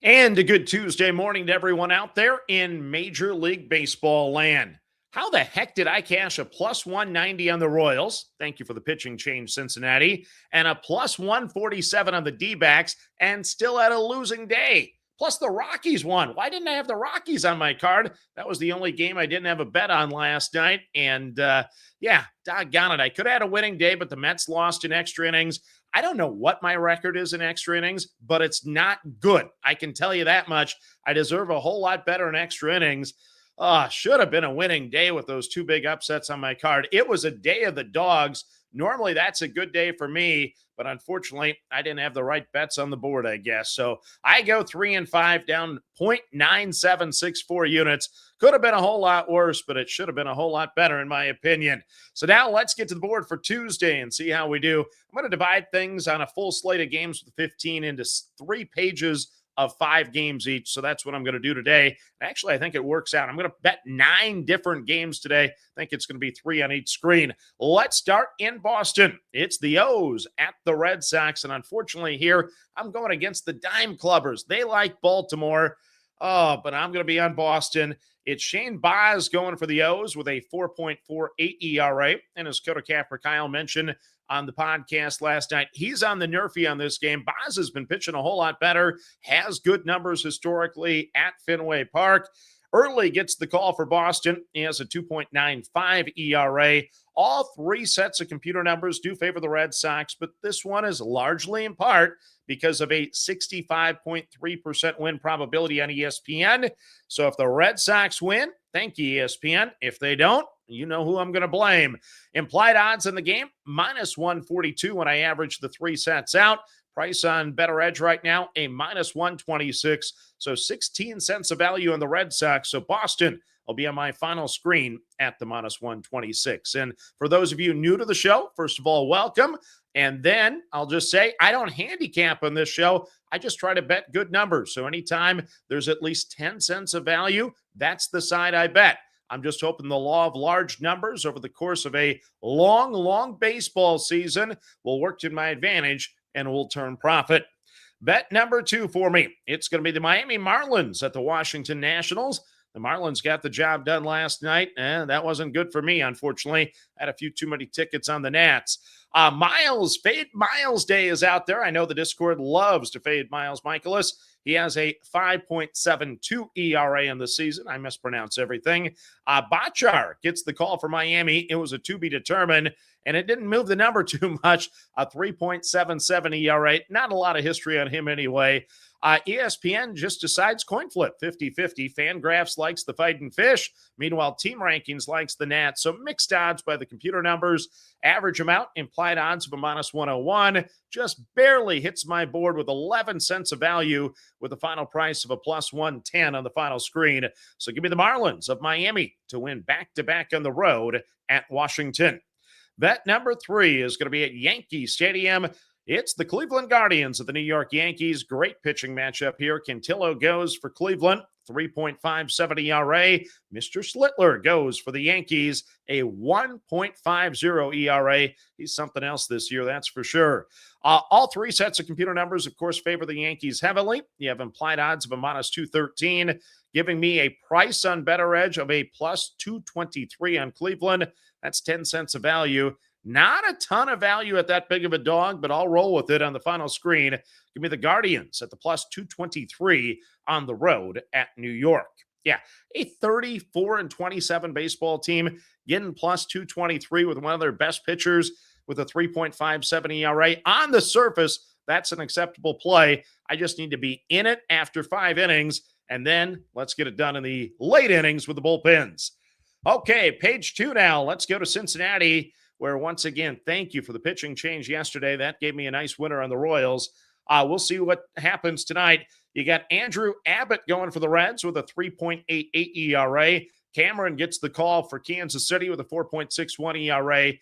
And a good Tuesday morning to everyone out there in Major League Baseball land. How the heck did I cash a plus 190 on the Royals? Thank you for the pitching change, Cincinnati. And a plus 147 on the D backs and still had a losing day. Plus, the Rockies won. Why didn't I have the Rockies on my card? That was the only game I didn't have a bet on last night. And yeah, doggone it. I could have had a winning day, but the Mets lost in extra innings. I don't know what my record is in extra innings, but it's not good. I can tell you that much. I deserve a whole lot better in extra innings. Should have been a winning day with those two big upsets on my card. It was a day of the dogs. Normally, that's a good day for me, but unfortunately, I didn't have the right bets on the board, I guess. So I go 3-5 down 0.9764 units. Could have been a whole lot worse, but it should have been a whole lot better, in my opinion. So now let's get to the board for Tuesday and see how we do. I'm going to divide things on a full slate of games with 15 into 3 pages of 5 games each. So that's what I'm going to do today. Actually, I think it works out. I'm going to bet 9 different games today. I think it's going to be 3 on each screen. Let's start in Boston. It's the O's at the Red Sox. And unfortunately here, I'm going against the Dime Clubbers. They like Baltimore. But I'm going to be on Boston. It's Shane Baz going for the O's with a 4.48 ERA. And as Coda Capper Kyle mentioned on the podcast last night, he's on the Nerfy on this game. Baz has been pitching a whole lot better, has good numbers historically at Fenway Park. Early gets the call for Boston. He has a 2.95 ERA. All 3 sets of computer numbers do favor the Red Sox, but this one is largely in part because of a 65.3% win probability on ESPN. So if the Red Sox win, thank you, ESPN. If they don't, you know who I'm going to blame. Implied odds in the game, minus 142 when I average the 3 sets out. Price on Better Edge right now, a minus 126. So 16 cents of value in the Red Sox. So Boston will be on my final screen at the minus 126. And for those of you new to the show, first of all, welcome. And then I'll just say I don't handicap on this show. I just try to bet good numbers. So anytime there's at least 10 cents of value, that's the side I bet. I'm just hoping the law of large numbers over the course of a long baseball season will work to my advantage and will turn profit. Bet number 2 for me. It's going to be the Miami Marlins at the Washington Nationals. The Marlins got the job done last night, and that wasn't good for me, unfortunately. I had a few too many tickets on the Nats. Fade Miles Day is out there. I know the Discord loves to fade Miles Michaelis. He has a 5.72 ERA in the season. I mispronounce everything. Bachar gets the call for Miami. It was a to be determined, and it didn't move the number too much. A 3.77 ERA. Not a lot of history on him anyway. ESPN just decides coin flip, 50-50. FanGraphs likes the Fighting Fish. Meanwhile, TeamRankings likes the Nats. So mixed odds by the computer numbers. Average amount, implied odds of a minus 101. Just barely hits my board with 11 cents of value with a final price of a plus 110 on the final screen. So give me the Marlins of Miami to win back-to-back on the road at Washington. Bet number 3 is going to be at Yankee Stadium. It's the Cleveland Guardians of the New York Yankees. Great pitching matchup here. Cantillo goes for Cleveland, 3.57 ERA. Mr. Slittler goes for the Yankees, a 1.50 ERA. He's something else this year, that's for sure. All 3 sets of computer numbers, of course, favor the Yankees heavily. You have implied odds of a minus 213, giving me a price on Better Edge of a plus 223 on Cleveland. That's 10 cents of value. Not a ton of value at that big of a dog, but I'll roll with it on the final screen. Give me the Guardians at the plus 223 on the road at New York. Yeah, a 34-27 baseball team getting plus 223 with one of their best pitchers with a 3.57 ERA. On the surface, that's an acceptable play. I just need to be in it after 5 innings, and then let's get it done in the late innings with the bullpens. Okay, page 2 now. Let's go to Cincinnati, where once again, thank you for the pitching change yesterday. That gave me a nice winner on the Royals. We'll see what happens tonight. You got Andrew Abbott going for the Reds with a 3.88 ERA. Cameron gets the call for Kansas City with a 4.61 ERA.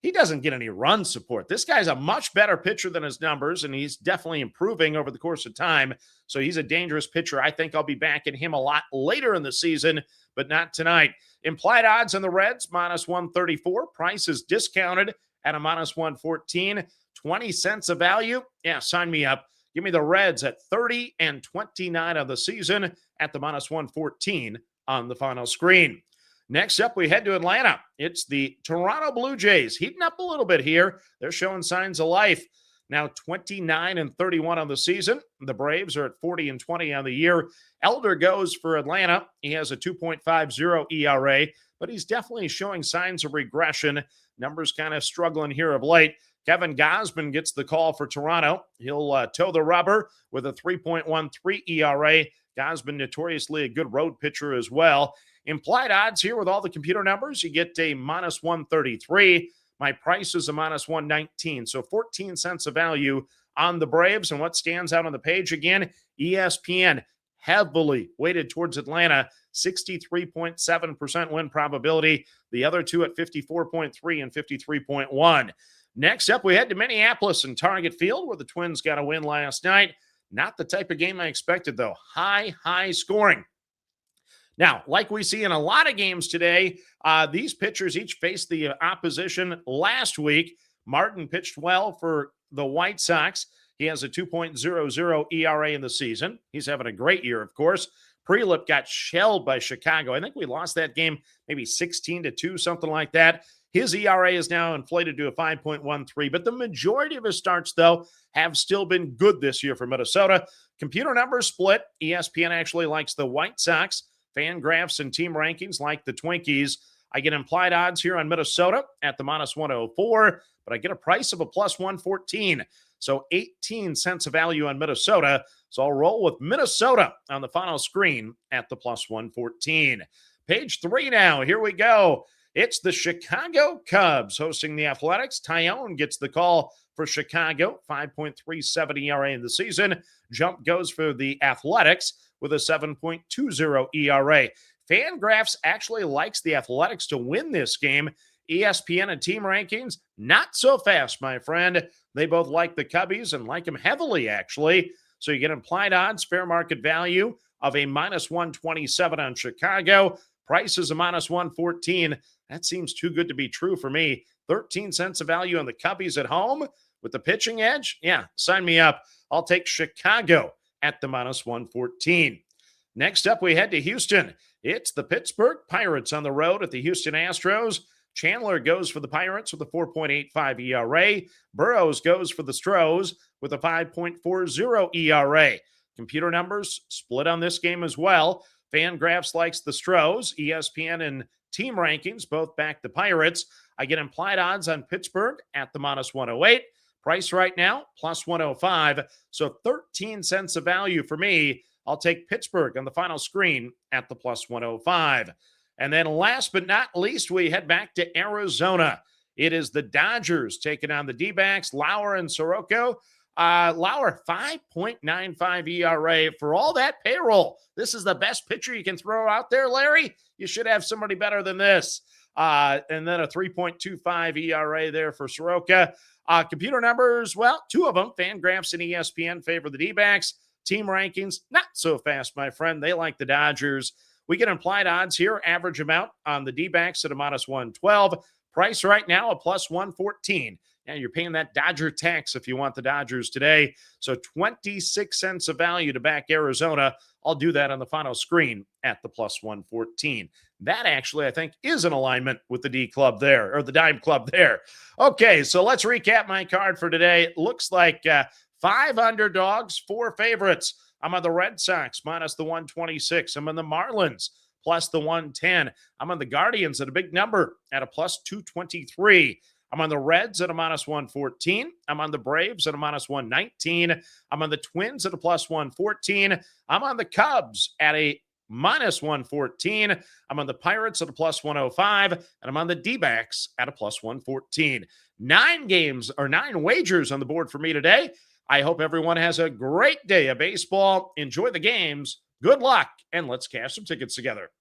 He doesn't get any run support. This guy's a much better pitcher than his numbers, and he's definitely improving over the course of time. So he's a dangerous pitcher. I think I'll be backing him a lot later in the season, but not tonight. Implied odds on the Reds, minus 134. Price is discounted at a minus 114. 20 cents of value. Yeah, sign me up. Give me the Reds at 30 and 29 on the season at the minus 114 on the final screen. Next up, we head to Atlanta. It's the Toronto Blue Jays, heating up a little bit here. They're showing signs of life. Now 29 and 31 on the season. The Braves are at 40 and 20 on the year. Elder goes for Atlanta. He has a 2.50 ERA, but he's definitely showing signs of regression. Numbers kind of struggling here of late. Kevin Gausman gets the call for Toronto. He'll toe the rubber with a 3.13 ERA. Gausman, notoriously a good road pitcher as well. Implied odds here with all the computer numbers, you get a minus 133. My price is a minus 119, so 14 cents of value on the Braves. And what stands out on the page again, ESPN heavily weighted towards Atlanta, 63.7% win probability. The other two at 54.3 and 53.1. Next up, we head to Minneapolis and Target Field, where the Twins got a win last night. Not the type of game I expected, though. High scoring. Now, like we see in a lot of games today, these pitchers each faced the opposition last week. Martin pitched well for the White Sox. He has a 2.00 ERA in the season. He's having a great year, of course. Prelip got shelled by Chicago. I think we lost that game maybe 16-2, something like that. His ERA is now inflated to a 5.13, but the majority of his starts, though, have still been good this year for Minnesota. Computer numbers split. ESPN actually likes the White Sox. FanGraphs and TeamRankings like the Twinkies. I get implied odds here on Minnesota at the minus 104, but I get a price of a plus 114. So 18 cents of value on Minnesota. So I'll roll with Minnesota on the final screen at the plus 114. Page 3 now. Here we go. It's the Chicago Cubs hosting the Athletics. Tyone gets the call for Chicago, 5.37 ERA in the season. Jump goes for the Athletics with a 7.20 ERA. FanGraphs actually likes the Athletics to win this game. ESPN and TeamRankings, not so fast, my friend. They both like the Cubbies and like them heavily, actually. So you get implied odds, fair market value of a minus 127 on Chicago. Price is a minus 114. That seems too good to be true for me. 13 cents of value on the Cubbies at home with the pitching edge. Yeah, sign me up. I'll take Chicago at the minus 114. Next up, we head to Houston. It's the Pittsburgh Pirates on the road at the Houston Astros. Chandler goes for the Pirates with a 4.85 ERA. Burrows goes for the Stros with a 5.40 ERA. Computer numbers split on this game as well. FanGraphs likes the Stros. ESPN and TeamRankings both back the Pirates. I get implied odds on Pittsburgh at the minus 108. Price right now, plus 105. So 13 cents of value for me. I'll take Pittsburgh on the final screen at the plus 105. And then last but not least, we head back to Arizona. It is the Dodgers taking on the D-backs, Lauer and Soroka. Lauer, 5.95 ERA for all that payroll. This is the best pitcher you can throw out there, Larry. You should have somebody better than this. And then a 3.25 ERA there for Soroka. Computer numbers, well, two of them, FanGraphs and ESPN, favor the D-backs. TeamRankings, not so fast, my friend. They like the Dodgers. We get implied odds here, average amount on the D-backs at a minus 112. Price right now, a plus 114. And you're paying that Dodger tax if you want the Dodgers today. So 26 cents of value to back Arizona. I'll do that on the final screen at the plus 114. That actually, I think, is in alignment with the D club there, or the Dime club there. Okay, so let's recap my card for today. It looks like 5 underdogs, 4 favorites. I'm on the Red Sox minus the 126. I'm on the Marlins plus the 110. I'm on the Guardians at a big number at a plus 223. I'm on the Reds at a minus 114. I'm on the Braves at a minus 119. I'm on the Twins at a plus 114. I'm on the Cubs at a minus 114. I'm on the Pirates at a plus 105. And I'm on the D-backs at a plus 114. 9 wagers on the board for me today. I hope everyone has a great day of baseball. Enjoy the games. Good luck, and let's cash some tickets together.